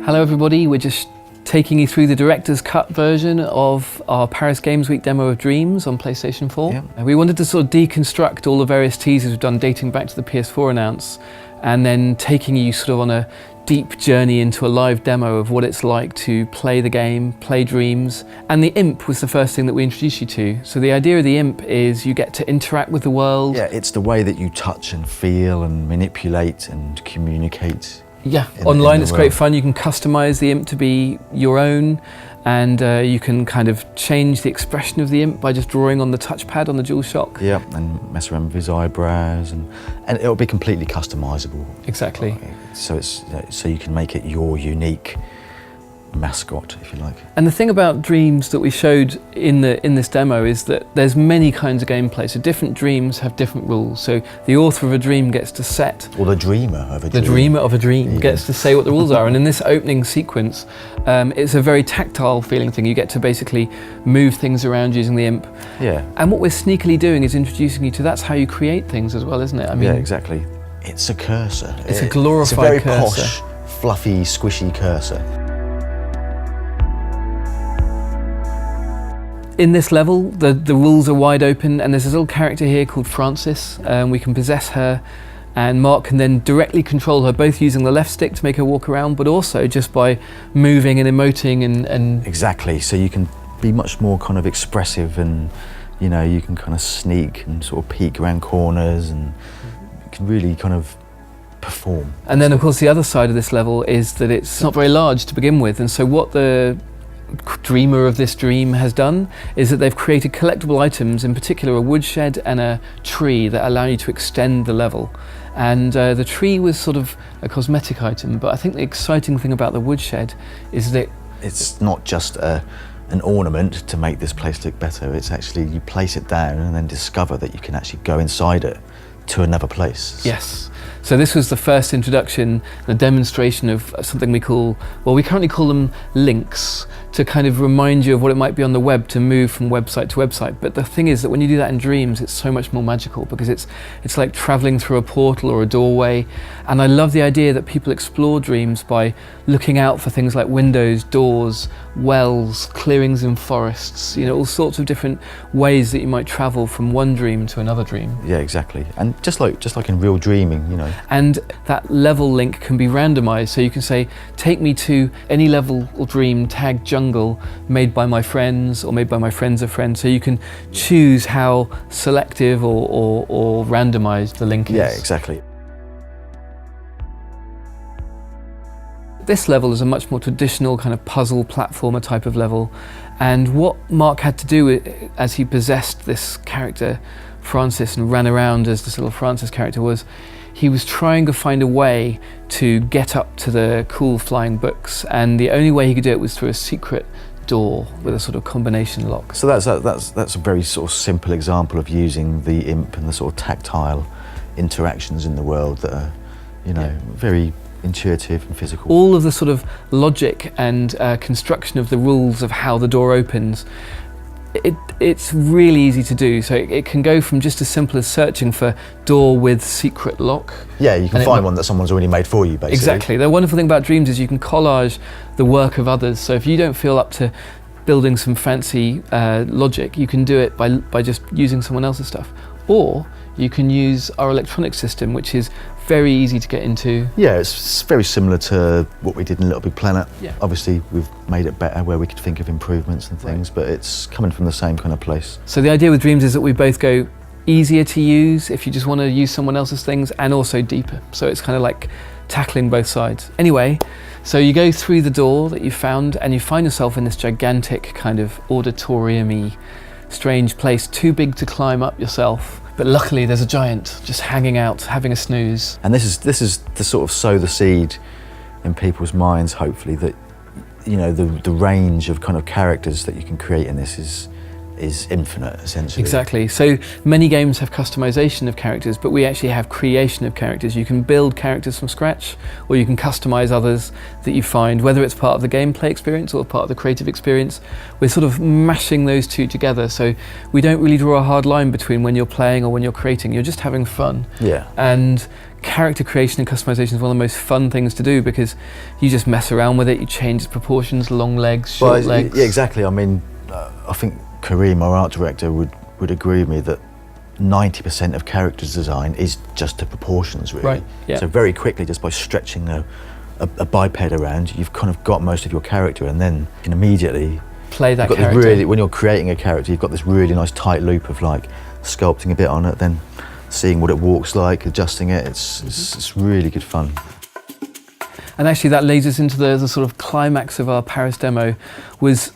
Hello everybody, we're just taking you through the director's cut version of our Paris Games Week demo of Dreams on PlayStation 4. Yeah. And we wanted to sort of deconstruct all the various teasers we've done dating back to the PS4 announce, and then taking you sort of on a deep journey into a live demo of what it's like to play the game, play Dreams. And the imp was the first thing that we introduced you to. So the idea of the imp is you get to interact with the world. Yeah, it's the way that you touch and feel and manipulate and communicate. Yeah, online it's great fun. You can customize the imp to be your own, and you can kind of change the expression of the imp by just drawing on the touchpad on the DualShock. Yeah, and mess around with his eyebrows, and it'll be completely customizable. Exactly. So you can make it your unique mascot, if you like. And the thing about Dreams that we showed in this demo is that there's many kinds of gameplay. So different dreams have different rules. So the author of a dream gets to set, or the dreamer of a dream. The dreamer of a dream gets to say what the rules are. And in this opening sequence, it's a very tactile feeling thing. You get to basically move things around using the imp. Yeah. And what we're sneakily doing is introducing you to that's how you create things as well, isn't it? I mean, yeah, exactly. It's a cursor. It's a glorified cursor. It's a very posh, fluffy, squishy cursor. In this level, the rules are wide open, and there's this little character here called Frances. We can possess her, and Mark can then directly control her, both using the left stick to make her walk around, but also just by moving and emoting and... Exactly, so you can be much more kind of expressive, and you know, you can kind of sneak and sort of peek around corners, and you can really kind of perform. And then of course the other side of this level is that it's not very large to begin with, and so what the dreamer of this dream has done is that they've created collectible items, in particular a woodshed and a tree, that allow you to extend the level. And the tree was sort of a cosmetic item, but I think the exciting thing about the woodshed is that it's not just an ornament to make this place look better. It's actually, you place it down and then discover that you can actually go inside it to another place. Yes. So this was the first introduction, the demonstration of something we call, well, we currently call them links, to kind of remind you of what it might be on the web to move from website to website. But the thing is that when you do that in Dreams, it's so much more magical, because it's like traveling through a portal or a doorway. And I love the idea that people explore Dreams by looking out for things like windows, doors, wells, clearings in forests, you know, all sorts of different ways that you might travel from one dream to another dream. Yeah, exactly. And just like in real dreaming, you know. And that level link can be randomized, so you can say, take me to any level or dream tagged jungle made by my friends, or made by my friends of friends. So you can choose how selective or randomized the link is. Yeah, exactly. This level is a much more traditional kind of puzzle platformer type of level, and what Mark had to do as he possessed this character Frances and ran around as this little Frances character was, he was trying to find a way to get up to the cool flying books, and the only way he could do it was through a secret door with a sort of combination lock. So that's a very sort of simple example of using the imp and the sort of tactile interactions in the world that are, you know, very intuitive and physical. All of the sort of logic and construction of the rules of how the door opens, it's really easy to do. So it can go from just as simple as searching for door with secret lock. Yeah, you can find one that someone's already made for you, basically. Exactly. The wonderful thing about Dreams is you can collage the work of others. So if you don't feel up to building some fancy logic, you can do it by just using someone else's stuff. Or you can use our electronic system, which is very easy to get into. Yeah, it's very similar to what we did in Little Big Planet. Yeah. Obviously, we've made it better where we could think of improvements and things, but it's coming from the same kind of place. So the idea with Dreams is that we both go easier to use if you just want to use someone else's things, and also deeper. So it's kind of like tackling both sides. Anyway, so you go through the door that you found, and you find yourself in this gigantic kind of auditorium-y, strange place, too big to climb up yourself. But luckily there's a giant just hanging out, having a snooze. And this is to sort of sow the seed in people's minds, hopefully, that, you know, the range of kind of characters that you can create in this is is infinite, essentially. Exactly. So many games have customization of characters, but we actually have creation of characters. You can build characters from scratch, or you can customize others that you find, whether it's part of the gameplay experience or part of the creative experience. We're sort of mashing those two together, so we don't really draw a hard line between when you're playing or when you're creating. You're just having fun. Yeah. And character creation and customization is one of the most fun things to do, because you just mess around with it, you change the proportions, long legs, short legs. Yeah, exactly. I mean, I think Kareem, our art director, would agree with me that 90% of characters design is just the proportions, really. Right, yeah. So very quickly, just by stretching a biped around, you've kind of got most of your character, and then you can immediately play that character. When you're creating a character, you've got this really nice tight loop of like sculpting a bit on it, then seeing what it walks like, adjusting it. It's really good fun. And actually that leads us into the sort of climax of our Paris demo, was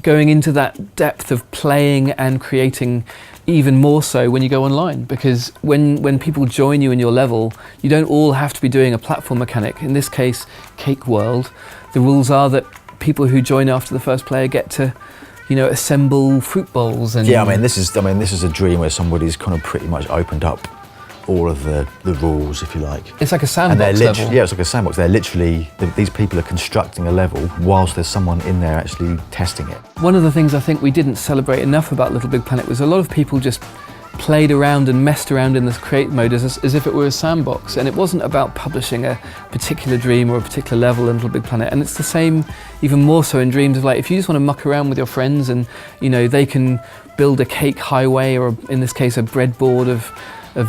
going into that depth of playing and creating even more so when you go online, because when people join you in your level, you don't all have to be doing a platform mechanic. In this case, Cake World, the rules are that people who join after the first player get to, you know, assemble fruit bowls. And yeah, I mean this is a dream where somebody's kind of pretty much opened up all of the rules, if you like. It's like a sandbox level. Yeah, it's like a sandbox. They're literally, these people are constructing a level whilst there's someone in there actually testing it. One of the things I think we didn't celebrate enough about Little Big Planet was a lot of people just played around and messed around in this create mode as if it were a sandbox, and it wasn't about publishing a particular dream or a particular level in Little Big Planet. And it's the same, even more so in dreams, of like, if you just want to muck around with your friends and, you know, they can build a cake highway, or in this case a breadboard of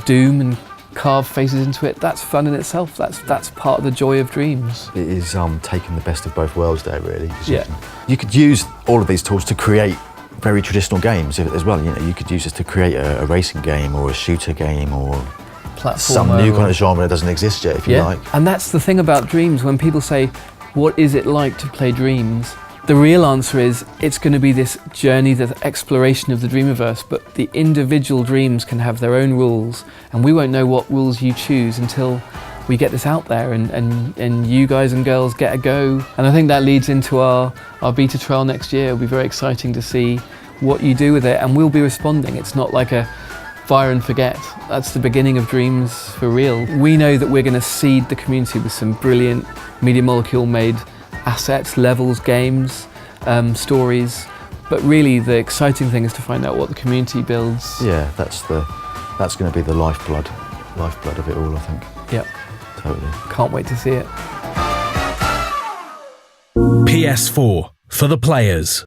doom and carve faces into it, that's fun in itself. That's part of the joy of dreams. It is taking the best of both worlds there, really. Yeah. You could use all of these tools to create very traditional games as well. You know, you could use this to create a racing game or a shooter game or some new kind of genre that doesn't exist yet, if you like. And that's the thing about dreams. When people say, what is it like to play dreams? The real answer is, it's going to be this journey, the exploration of the Dreamiverse, but the individual dreams can have their own rules, and we won't know what rules you choose until we get this out there and you guys and girls get a go. And I think that leads into our beta trial next year. It'll be very exciting to see what you do with it, and we'll be responding. It's not like a fire and forget. That's the beginning of dreams for real. We know that we're going to seed the community with some brilliant Media Molecule made assets, levels, games, stories, but really the exciting thing is to find out what the community builds. Yeah, that's going to be the lifeblood of it all, I think. Yep. Totally. Can't wait to see it. PS4 for the players.